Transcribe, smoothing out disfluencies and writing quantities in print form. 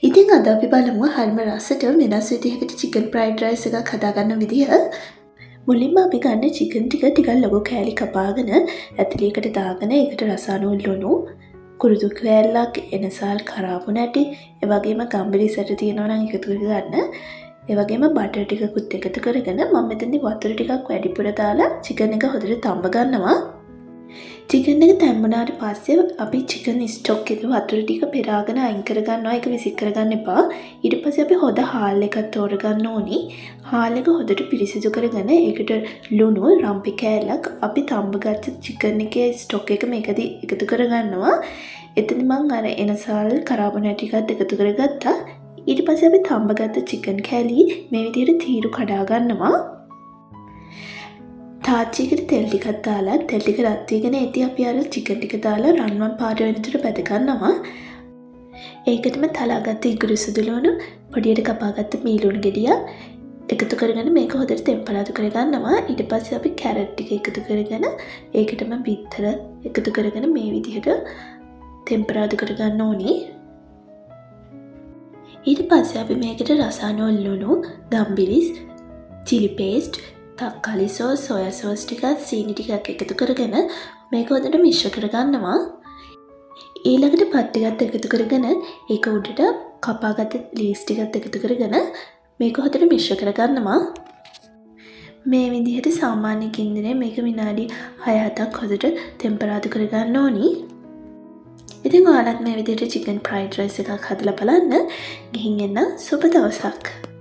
ඉතින් අද අපි බලමු හරිම රසට වෙනස් විදිහකට චිකන් ෆ්‍රයිඩ් රයිස් එකක් හදාගන්න විදිහ. මුලින්ම අපි ගන්න චිකන් ටික ලොකු කෑලි කපාගෙන ඇතිලියකට දාගෙන ඒකට රසායන ලුණු, කුරුදු කෑල්ලක්, එනසල්, කරාපු නැටි, ඒ වගේම ගම්බිරිස් ඇට තියෙනවා නම් එකතු කරගන්න. ඒ වගේම බටර් ටිකකුත් එකතු කරගෙන මම මෙතනදි වතුර ටිකක් වැඩිපුර දාලා චිකන් එක හොඳට තඹ ගන්නවා. චිකන් එක තැම්බුණාට පස්සේ අපි චිකන් ස්ටොක් එක වතුර ටික පෙරාගෙන අයින් කරගන්නවා. ඒක විසික් කරගන්න එපා. ඊට පස්සේ අපි හොද හාල් එකක් තෝරගන්න ඕනි. හාල් එක හොඳට පිරිසිදු කරගෙන ඒකට ලුණු, රම්පි කෑල්ලක් අපි තඹගත්ත චිකන් එකේ ස්ටොක් එක මේකදී එකතු කරගන්නවා. එතන මම අර එනසල් කරාබන ටිකත් එකතු කරගත්තා. ඊට පස්සේ අපි තඹගත්ත චිකන් කෑලි මේ විදිහට තීරු කඩා ගන්නවා. තාච්චියකට තෙල් ටිකක් දාලා තෙල් ටික රත් වීගෙන ඉතින් අපි අර චිකන් ටික දාලා රන්වන් පාට වෙනතුරු බැද ගන්නවා. ඒකටම තලාගත්ත ඉඟුරු සුදු ලුණු, පොඩියට කපාගත්ත මීලුණු ගෙඩිය එකතු කරගෙන මේක හොඳට තෙම්පරාදු කරගන්නවා. ඊට පස්සේ අපි කැරට් ටික එකතු කරගෙන ඒකටම බිත්තර එකතු කරගෙන මේ විදිහට තෙම්පරාදු කරගන්න ඕනි. ඊට පස්සේ අපි මේකට රසායන ලුණු, ගම්බිරිස්, චිලි පේස්ට්, තක්කාලි සෝස්, සොයා සෝස් ටිකක්, සීනි ටිකක් එකතු කරගෙන මේක හොඳට මිශ්‍ර කරගන්නවා. ඊළඟට පත් ටිකත් එකතු කරගෙන ඒක උඩට කපාගත්ත ලීස් ටිකත් එකතු කරගෙන මේක හොඳට මිශ්‍ර කරගන්නවා. මේ විදිහට සාමාන්‍ය ගින්දරේ මේක විනාඩි 6-7ක් හොඳට තෙම්පරාදු කරගන්න ඕනි. ඉතින් ඔයාලත් මේ විදිහට චිකන් ෆ්‍රයිඩ් රයිස් එකක් හදලා බලන්න. ගිහින් එන්න සුබ දවසක්.